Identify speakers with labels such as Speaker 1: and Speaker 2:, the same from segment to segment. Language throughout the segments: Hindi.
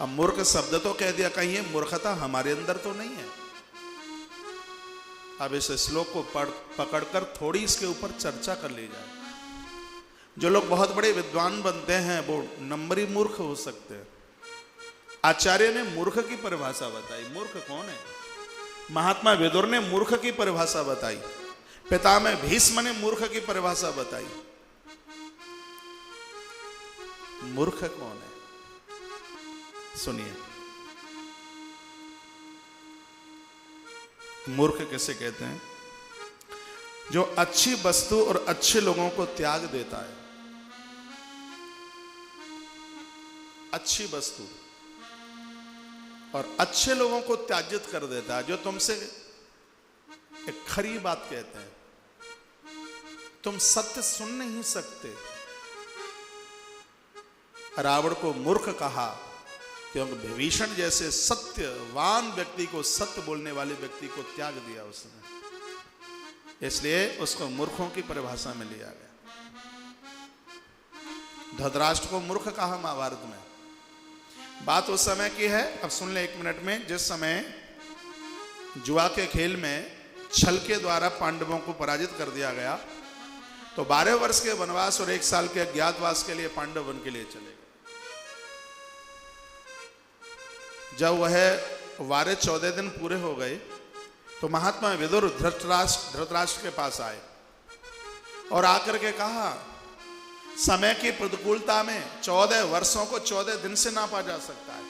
Speaker 1: अब मूर्ख शब्द तो कह दिया, कहीं ये मूर्खता हमारे अंदर तो नहीं है। अब इस श्लोक को पकड़कर थोड़ी इसके ऊपर चर्चा कर ली जाए। जो लोग बहुत बड़े विद्वान बनते हैं वो नंबरी मूर्ख हो सकते हैं। आचार्य ने मूर्ख की परिभाषा बताई। मूर्ख कौन है? महात्मा विदुर ने मूर्ख की परिभाषा बताई। पितामह भीष्म ने मूर्ख की परिभाषा बताई। मूर्ख कौन है? सुनिए, मूर्ख किसे कहते हैं? जो अच्छी वस्तु और अच्छे लोगों को त्याग देता है। अच्छी वस्तु और अच्छे लोगों को त्याजित कर देता है। जो तुमसे एक खरी बात कहते हैं, तुम सत्य सुन नहीं सकते। रावण को मूर्ख कहा क्योंकि विभीषण जैसे सत्यवान व्यक्ति को, सत्य बोलने वाले व्यक्ति को त्याग दिया उसने, इसलिए उसको मूर्खों की परिभाषा में लिया गया। धृतराष्ट्र को मूर्ख कहा महाभारत में। बात उस समय की है, अब सुन ले एक मिनट में। जिस समय जुआ के खेल में छल के द्वारा पांडवों को पराजित कर दिया गया, तो 12 वर्ष के वनवास और 1 साल के अज्ञातवास के लिए पांडव वन के लिए चले गए। जब वह 12-14 दिन पूरे हो गए तो महात्मा विदुर धृतराष्ट्र के पास आए और आकर के कहा, समय की प्रतिकूलता में 14 वर्षों को 14 दिन से नापा जा सकता है।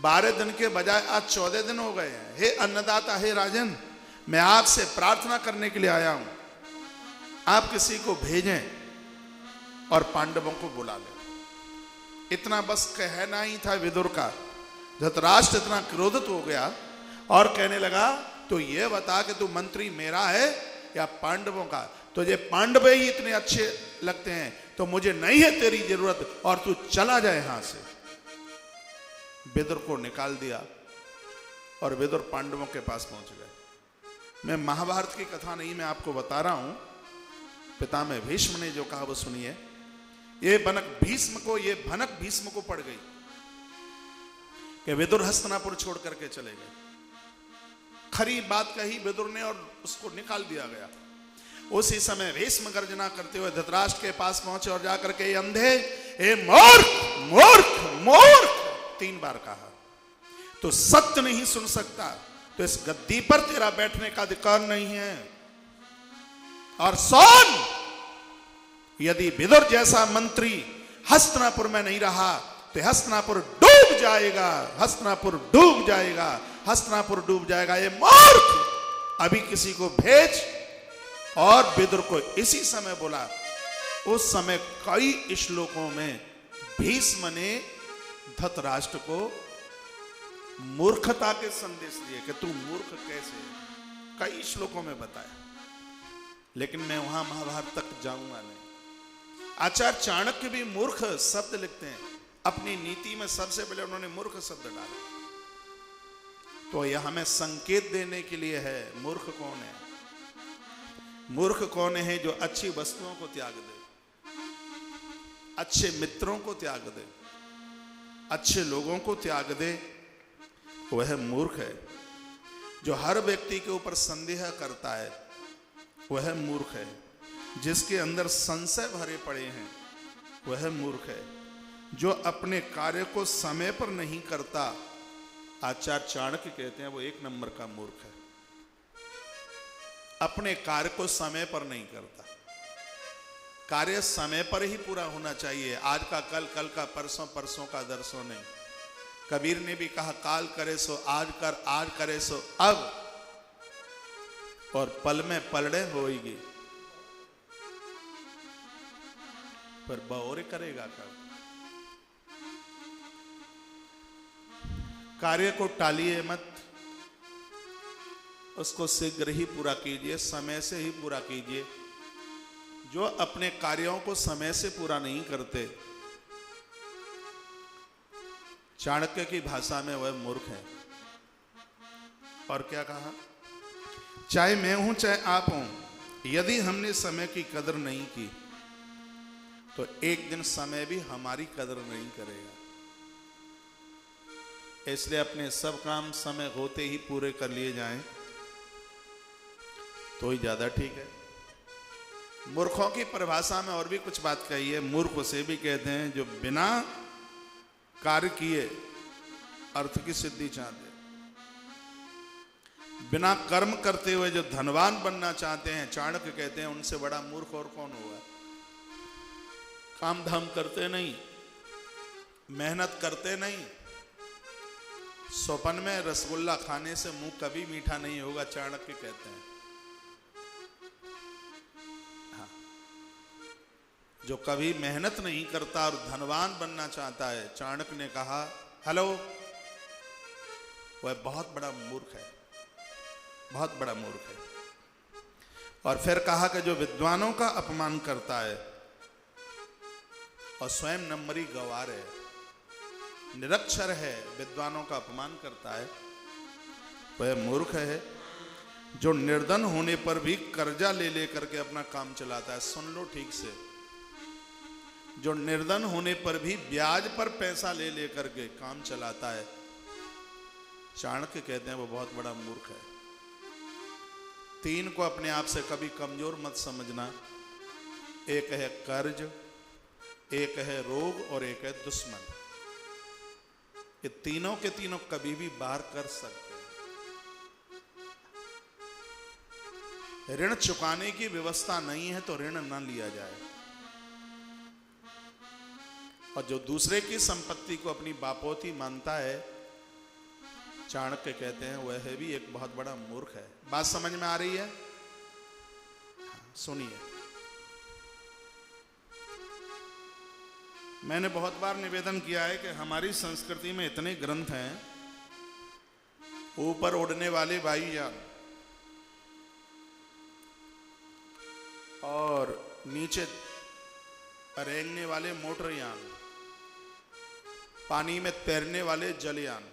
Speaker 1: 12 दिन के बजाय आज 14 दिन हो गए हैं। हे अन्नदाता, हे राजन, मैं आपसे प्रार्थना करने के लिए आया हूं, आप किसी को भेजें और पांडवों को बुला लें। इतना बस कहना ही था विदुर का। धृतराष्ट्र इतना क्रोधित हो गया और कहने लगा, तो ये बता कि तू मंत्री मेरा है या पांडवों का? तुझे पांडव ही इतने अच्छे लगते हैं तो मुझे नहीं है तेरी जरूरत, और तू चला जाए यहां से। विदुर को निकाल दिया और विदुर पांडवों के पास पहुंच गए। मैं महाभारत की कथा नहीं, मैं आपको बता रहा हूं। पितामह भीष्म ने जो कहा वो सुनिए। ये भनक भीष्म को पड़ गई कि विदुर हस्तिनापुर छोड़ करके चले गए। खरी बात कही विदुर ने और उसको निकाल दिया गया। उसी समय भीष्म गर्जना करते हुए धृतराष्ट्र के पास पहुंचे और जाकर के, अंधे, हे मूर्ख मूर्ख मूर्ख 3 बार कहा। तो सत्य नहीं सुन सकता तो इस गद्दी पर तेरा बैठने का अधिकार नहीं है। और सुन, यदि विदुर जैसा मंत्री हस्तिनापुर में नहीं रहा तो हस्तिनापुर डूब जाएगा, हस्तिनापुर डूब जाएगा, हस्तिनापुर डूब जाएगा। ये मूर्ख, अभी किसी को भेज। और विदुर को इसी समय बोला। उस समय कई श्लोकों में भीष्म ने धृतराष्ट्र को मूर्खता के संदेश दिए कि तू मूर्ख कैसे है, कई श्लोकों में बताया। लेकिन मैं वहां महाभारत तक जाऊंगा नहीं। आचार्य चाणक्य भी मूर्ख शब्द लिखते हैं अपनी नीति में। सबसे पहले उन्होंने मूर्ख शब्द डाला, तो यह हमें संकेत देने के लिए है। मूर्ख कौन है? मूर्ख कौन है? जो अच्छी वस्तुओं को त्याग दे, अच्छे मित्रों को त्याग दे, अच्छे लोगों को त्याग दे, वह मूर्ख है। जो हर व्यक्ति के ऊपर संदेह करता है वह मूर्ख है। जिसके अंदर संशय भरे पड़े हैं वह मूर्ख है। जो अपने कार्य को समय पर नहीं करता, आचार्य चाणक्य कहते हैं वो 1 नंबर का मूर्ख है। अपने कार्य को समय पर नहीं करता। कार्य समय पर ही पूरा होना चाहिए। आज का कल, कल का परसों, परसों का दरसों नहीं। कबीर ने भी कहा, काल करे सो आज कर, आज करे सो अब, और पल में पलड़े होएगी, पर बौरे करेगा कब? कार्य को टालिए मत, उसको शीघ्र ही पूरा कीजिए, समय से ही पूरा कीजिए। जो अपने कार्यों को समय से पूरा नहीं करते, चाणक्य की भाषा में वह मूर्ख है। और क्या कहा? चाहे मैं हूं चाहे आप हों, यदि हमने समय की कदर नहीं की तो एक दिन समय भी हमारी कदर नहीं करेगा। इसलिए अपने सब काम समय होते ही पूरे कर लिए जाएं तो ही ज्यादा ठीक है। मूर्खों की परिभाषा में और भी कुछ बात कही है। मूर्ख उसे भी कहते हैं जो बिना कार्य किए अर्थ की सिद्धि चाहते, बिना कर्म करते हुए जो धनवान बनना चाहते हैं, चाणक्य कहते हैं उनसे बड़ा मूर्ख और कौन होगा। काम धाम करते नहीं, मेहनत करते नहीं, स्वपन में रसगुल्ला खाने से मुंह कभी मीठा नहीं होगा, चाणक्य कहते हैं। हाँ। जो कभी मेहनत नहीं करता और धनवान बनना चाहता है, चाणक्य ने कहा हेलो, वह बहुत बड़ा मूर्ख है, बहुत बड़ा मूर्ख है। और फिर कहा कि जो विद्वानों का अपमान करता है और स्वयं नंबरी गवार है, निरक्षर है, विद्वानों का अपमान करता है, वह मूर्ख है। जो निर्धन होने पर भी कर्जा ले लेकर के अपना काम चलाता है, सुन लो ठीक से, जो निर्धन होने पर भी ब्याज पर पैसा ले लेकर के काम चलाता है, चाणक्य कहते हैं वो बहुत बड़ा मूर्ख है। तीन को अपने आप से कभी कमजोर मत समझना। एक है कर्ज, एक है रोग और एक है दुश्मन। ये तीनों के तीनों कभी भी बाहर कर सकते हैं। ऋण चुकाने की व्यवस्था नहीं है तो ऋण न लिया जाए। और जो दूसरे की संपत्ति को अपनी बापोती मानता है, चाणक्य कहते हैं वह भी एक बहुत बड़ा मूर्ख है। बात समझ में आ रही है? सुनिए, मैंने बहुत बार निवेदन किया है कि हमारी संस्कृति में इतने ग्रंथ हैं, ऊपर उड़ने वाले वायुयान और नीचे रेंगने वाले मोटरयान, पानी में तैरने वाले जलयान,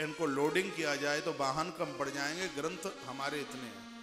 Speaker 1: इनको लोडिंग किया जाए तो वाहन कम पड़ जाएंगे। ग्रंथ हमारे इतने हैं।